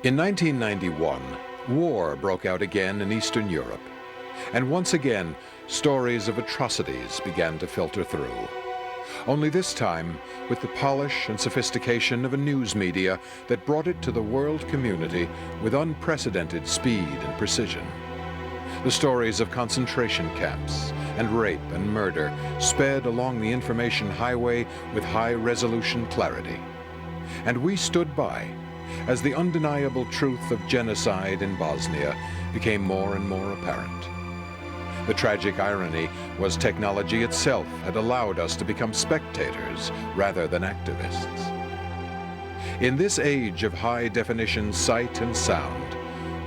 In 1991, war broke out again in Eastern Europe, and once again, stories of atrocities began to filter through. Only this time, with the polish and sophistication of a news media that brought it to the world community with unprecedented speed and precision. The stories of concentration camps and rape and murder sped along the information highway with high-resolution clarity. And we stood by as the undeniable truth of genocide in Bosnia became more and more apparent. The tragic irony was technology itself had allowed us to become spectators rather than activists. In this age of high-definition sight and sound,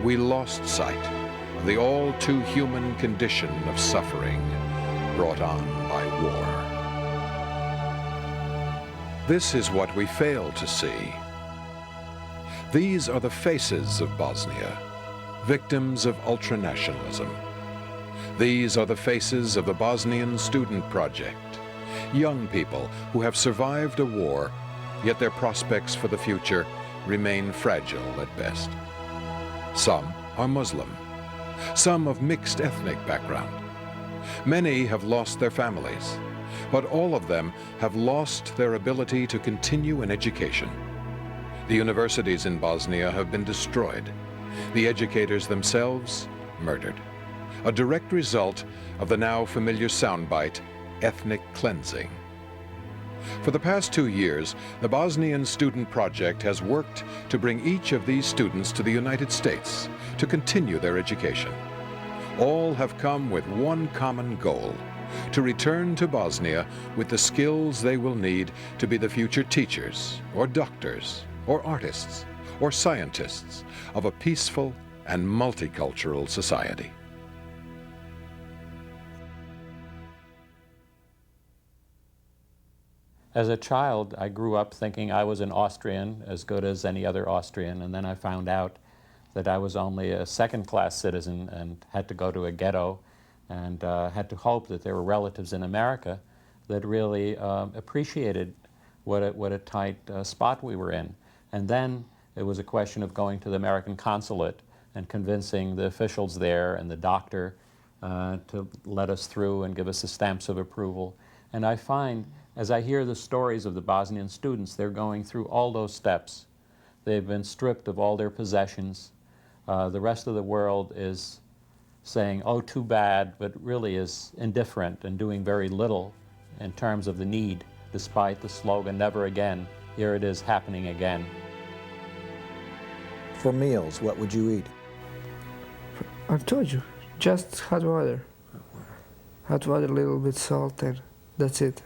we lost sight of the all-too-human condition of suffering brought on by war. This is what we fail to see. These are the faces of Bosnia, victims of ultranationalism. These are the faces of the Bosnian Student Project, young people who have survived a war, yet their prospects for the future remain fragile at best. Some are Muslim, some of mixed ethnic background. Many have lost their families, but all of them have lost their ability to continue an education. The universities in Bosnia have been destroyed, the educators themselves murdered. A direct result of the now familiar soundbite, ethnic cleansing. For the past 2 years, the Bosnian Student Project has worked to bring each of these students to the United States to continue their education. All have come with one common goal: to return to Bosnia with the skills they will need to be the future teachers, or doctors, or artists, or scientists of a peaceful and multicultural society. As a child, I grew up thinking I was an Austrian, as good as any other Austrian, and then I found out that I was only a second-class citizen and had to go to a ghetto and had to hope that there were relatives in America that really appreciated what a tight spot we were in. And then it was a question of going to the American consulate and convincing the officials there and the doctor to let us through and give us the stamps of approval. And I find, as I hear the stories of the Bosnian students, they're going through all those steps. They've been stripped of all their possessions. The rest of the world is saying, oh, too bad, but really is indifferent and doing very little in terms of the need, despite the slogan, never again. Here it is happening again. For meals, what would you eat? I've told you, just hot water. Hot water, a little bit salt, and that's it.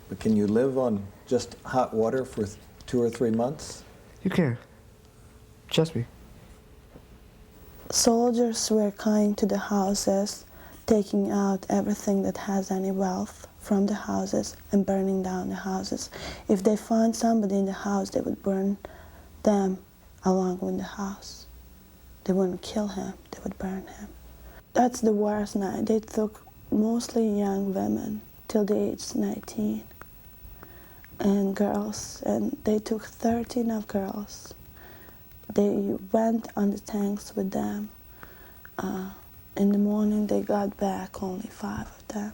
But can you live on just hot water for 2 or 3 months? You can. Trust me. Soldiers were coming to the houses, taking out everything that has any wealth from the houses and burning down the houses. If they found somebody in the house, they would burn them along with the house. They wouldn't kill him, they would burn him. That's the worst night. They took mostly young women till the age 19 and girls, and they took 13 of girls. They went on the tanks with them. In the morning they got back, only 5 of them.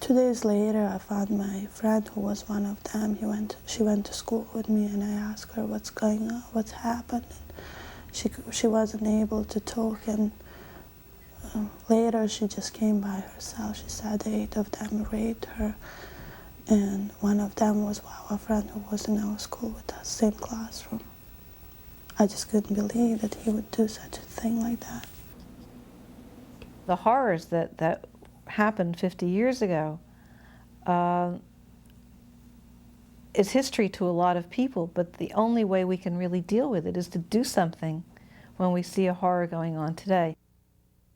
2 days later I found my friend who was one of them. She went to school with me, and I asked her what's going on, what's happened. And she wasn't able to talk, and later she just came by herself. She said 8 of them raped her, and one of them was our friend who was in our school with us, same classroom. I just couldn't believe that he would do such a thing like that. The horrors that happened 50 years ago is history to a lot of people, but the only way we can really deal with it is to do something when we see a horror going on today.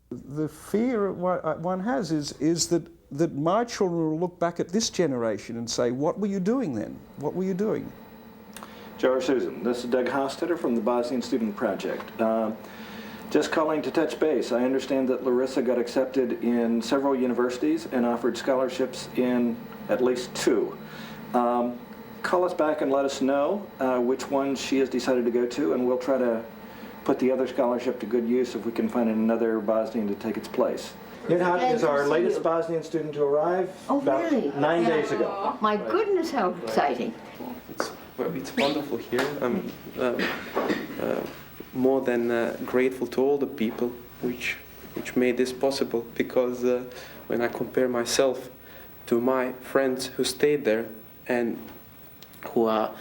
The fear one has is that my children will look back at this generation and say, what were you doing then? What were you doing? Joe or Susan, this is Doug Hostetter from the Bosnian Student Project. Just calling to touch base. I understand that Larissa got accepted in several universities and offered scholarships in at least 2. call us back and let us know which one she has decided to go to, and we'll try to put the other scholarship to good use if we can find another Bosnian to take its place. Nyack is our latest Bosnian student to arrive about really? 9 days ago. My goodness, how exciting. It's wonderful here. I'm more than grateful to all the people which made this possible, because when I compare myself to my friends who stayed there and who are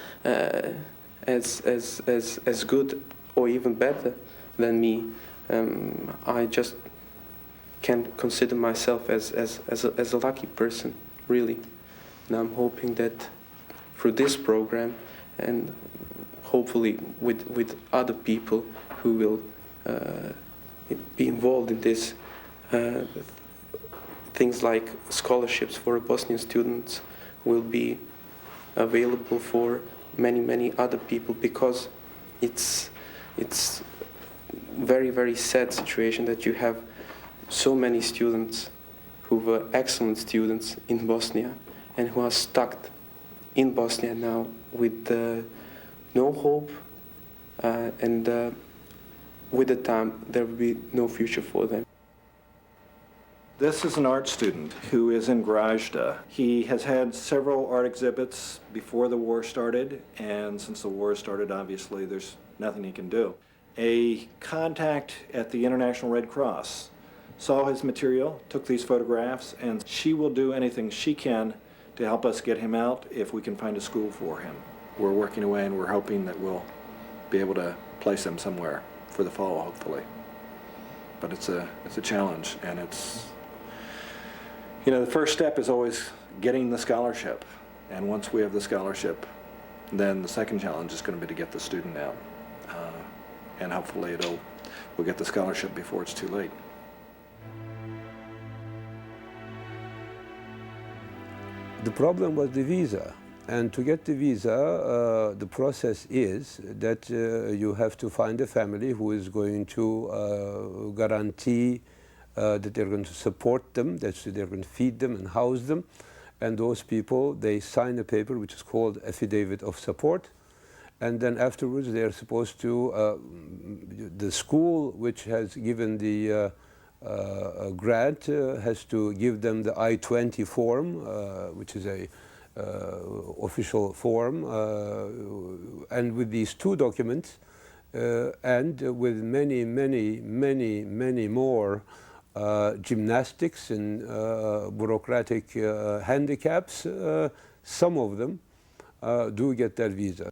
as good or even better than me, I just can consider myself as a lucky person, really. And I'm hoping that through this program, and hopefully with other people who will be involved in this, things like scholarships for Bosnian students will be available for many other people, because it's very, very sad situation that you have so many students who were excellent students in Bosnia and who are stuck in Bosnia now with no hope, and with the time there will be no future for them. This is an art student who is in Grazda. He has had several art exhibits before the war started, and since the war started, obviously, there's nothing he can do. A contact at the International Red Cross saw his material, took these photographs, and she will do anything she can to help us get him out if we can find a school for him. We're working away, and we're hoping that we'll be able to place him somewhere for the fall, hopefully. But it's a challenge, and it's, you know, the first step is always getting the scholarship. And once we have the scholarship, then the second challenge is going to be to get the student out. And hopefully we'll get the scholarship before it's too late. The problem was the visa. And to get the visa, the process is that you have to find a family who is going to guarantee that they're going to support them, that they're going to feed them and house them. And those people, they sign a paper which is called affidavit of support. And then afterwards they are supposed to, the school which has given the grant has to give them the I-20 form, which is a official form. And with these two documents, and with many more gymnastics and bureaucratic handicaps, some of them do get that visa.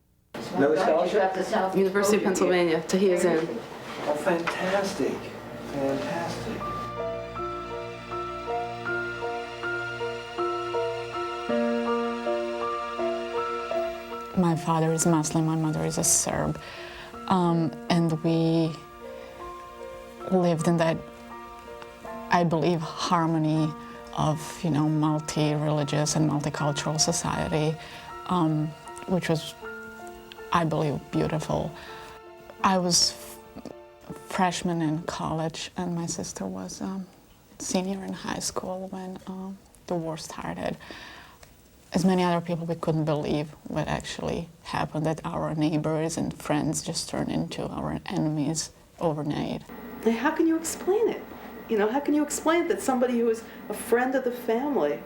Another scholarship? University of Pennsylvania, Tahir Zen. Oh, fantastic. Fantastic. My father is Muslim, my mother is a Serb. And we lived in that, I believe, harmony of, you know, multi-religious and multicultural society, which was, I believe, beautiful. I was freshman in college, and my sister was senior in high school when the war started. As many other people, we couldn't believe what actually happened, that our neighbors and friends just turned into our enemies overnight. How can you explain it? You know, how can you explain that somebody who was a friend of the family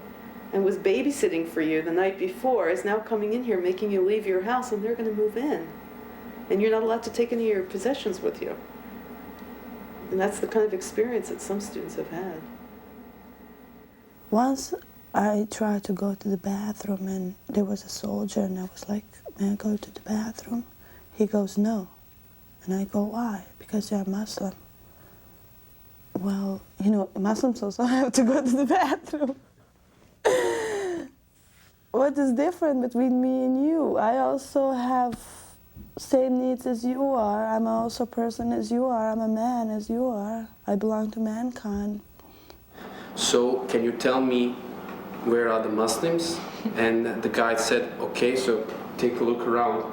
and was babysitting for you the night before is now coming in here making you leave your house, and they're going to move in, and you're not allowed to take any of your possessions with you? And that's the kind of experience that some students have had. Once I tried to go to the bathroom, and there was a soldier, and I was like, may I go to the bathroom? He goes, no. And I go, why? Because you're Muslim. Well, you know, Muslims also have to go to the bathroom. What is different between me and you? I also have same needs as you are. I'm also a person as you are. I'm a man as you are. I belong to mankind. So can you tell me where are the Muslims? And the guide said, okay, so take a look around.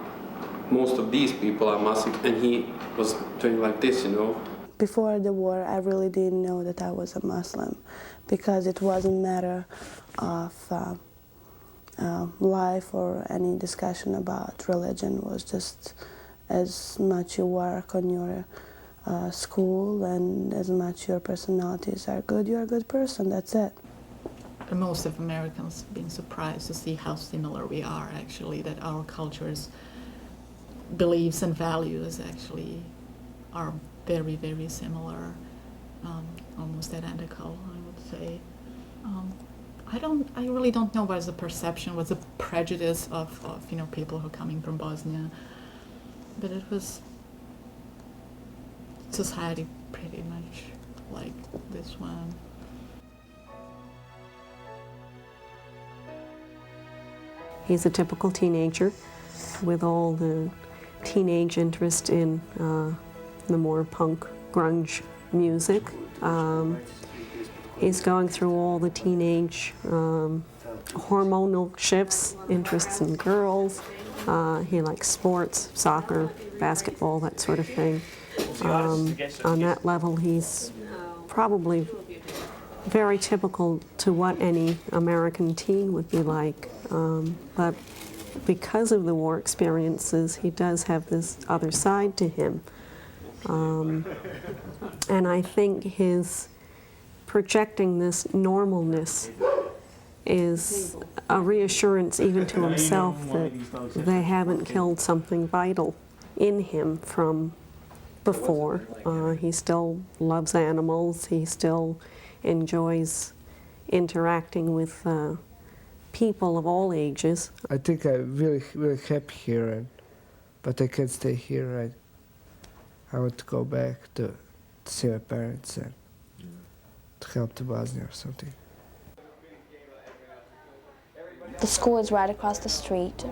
Most of these people are Muslims. And he was doing like this, you know. Before the war, I really didn't know that I was a Muslim, because it wasn't a matter of life or any discussion about religion was just as much you work on your school and as much your personalities are good, you're a good person, that's it. Most of Americans being surprised to see how similar we are, actually, that our cultures, beliefs and values actually are very, very similar, almost identical, I would say. I really don't know what's the perception, what's the prejudice of people who are coming from Bosnia, but it was society pretty much like this one. He's a typical teenager with all the teenage interest in the more punk, grunge music. He's going through all the teenage hormonal shifts, interests in girls. He likes sports, soccer, basketball, that sort of thing. On that level, he's probably very typical to what any American teen would be like. But because of the war experiences, he does have this other side to him. And I think his projecting this normalness is a reassurance even to himself that they haven't killed something vital in him from before. He still loves animals, he still enjoys interacting with people of all ages. I think I'm really, really happy here, but I can't stay here. I want to go back to see my parents and to help to Bosnia or something. The school is right across the street.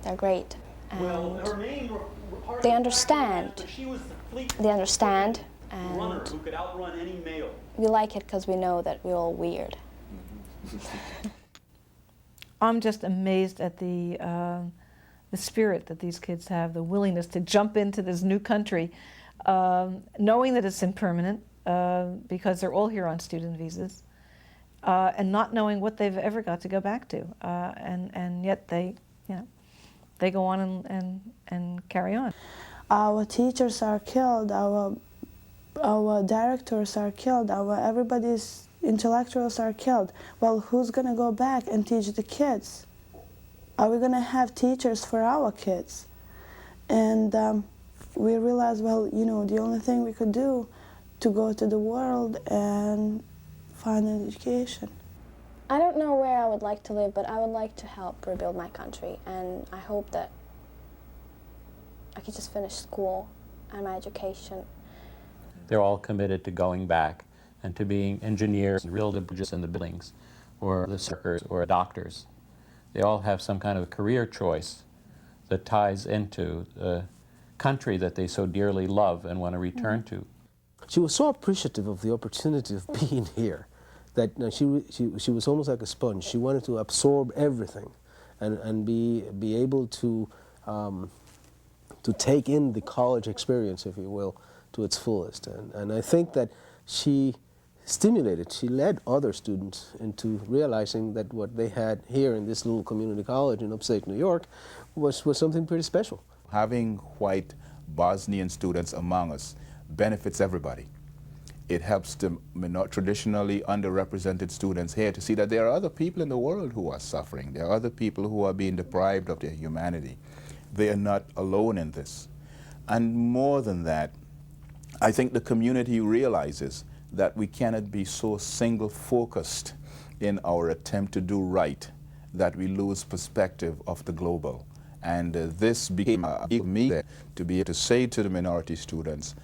They're great. And they understand. They understand, and we like it because we know that we're all weird. I'm just amazed at the spirit that these kids have, the willingness to jump into this new country, knowing that it's impermanent because they're all here on student visas, and not knowing what they've ever got to go back to, and yet they go on and carry on. Our teachers are killed, our directors are killed, everybody's intellectuals are killed. Well, who's going to go back and teach the kids? Are we going to have teachers for our kids? And we realized, well, the only thing we could do to go to the world and find an education. I don't know where I would like to live, but I would like to help rebuild my country, and I hope that I could just finish school and my education. They're all committed to going back and to being engineers, real bridges in the buildings, or the circus, or doctors. They all have some kind of career choice that ties into the country that they so dearly love and want to return to. She was so appreciative of the opportunity of being here that she was almost like a sponge. She wanted to absorb everything and be able to take in the college experience, if you will, to its fullest. And I think that she led other students into realizing that what they had here in this little community college in upstate New York was something pretty special. Having white Bosnian students among us benefits everybody. It helps the traditionally underrepresented students here to see that there are other people in the world who are suffering. There are other people who are being deprived of their humanity. They are not alone in this. And more than that, I think the community realizes that we cannot be so single-focused in our attempt to do right that we lose perspective of the global. And this became me to be able to say to the minority students,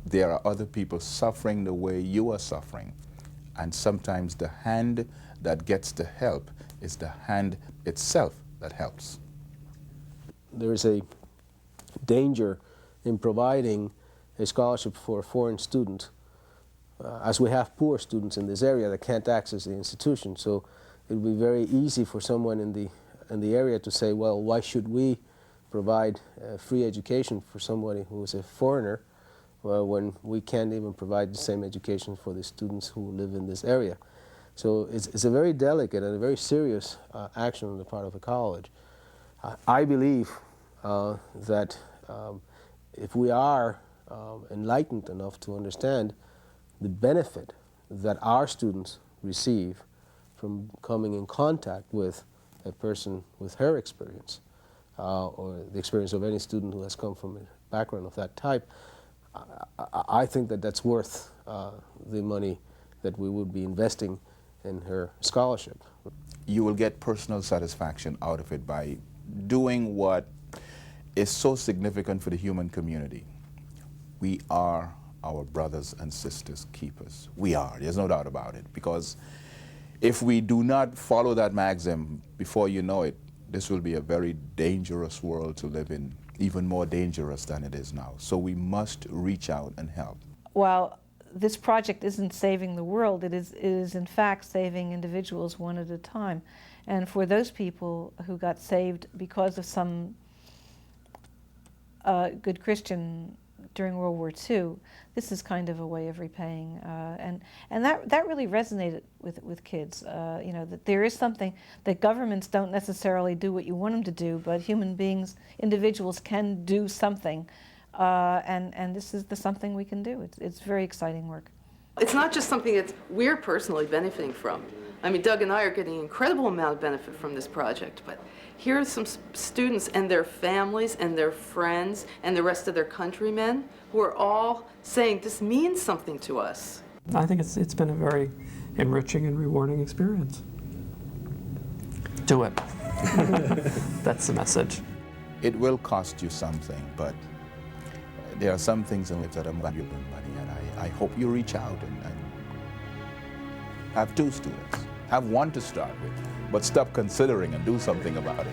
there are other people suffering the way you are suffering. And sometimes the hand that gets the help is the hand itself that helps. There is a danger in providing a scholarship for a foreign student, as we have poor students in this area that can't access the institution. So it would be very easy for someone in the area to say, well, why should we provide free education for somebody who is a foreigner when we can't even provide the same education for the students who live in this area? So it's a very delicate and a very serious action on the part of the college. I believe that if we are enlightened enough to understand the benefit that our students receive from coming in contact with a person with her experience, or the experience of any student who has come from a background of that type, I think that that's worth the money that we would be investing in her scholarship. You will get personal satisfaction out of it by doing what is so significant for the human community. We are our brothers and sisters' keepers. We are, there's no doubt about it, because if we do not follow that maxim, before you know it, this will be a very dangerous world to live in, even more dangerous than it is now. So we must reach out and help. While this project isn't saving the world, it is in fact saving individuals one at a time. And for those people who got saved because of some good Christian during World War II, this is kind of a way of repaying. And that really resonated with kids, you know, that there is something that governments don't necessarily do what you want them to do, but human beings, individuals can do something. And this is the something we can do. It's very exciting work. It's not just something that we're personally benefiting from. I mean, Doug and I are getting an incredible amount of benefit from this project, but here are some students and their families and their friends and the rest of their countrymen who are all saying this means something to us. I think it's been a very enriching and rewarding experience. Do it. That's the message. It will cost you something, but there are some things in which that are valuable money, and I hope you reach out and have 2 students. Have 1 to start with, but stop considering and do something about it.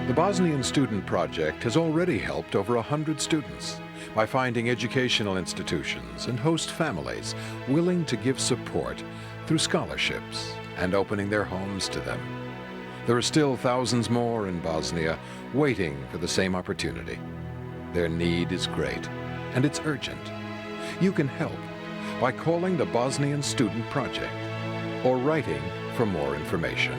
The Bosnian Student Project has already helped over 100 students by finding educational institutions and host families willing to give support through scholarships and opening their homes to them. There are still thousands more in Bosnia waiting for the same opportunity. Their need is great, and it's urgent. You can help by calling the Bosnian Student Project or writing for more information.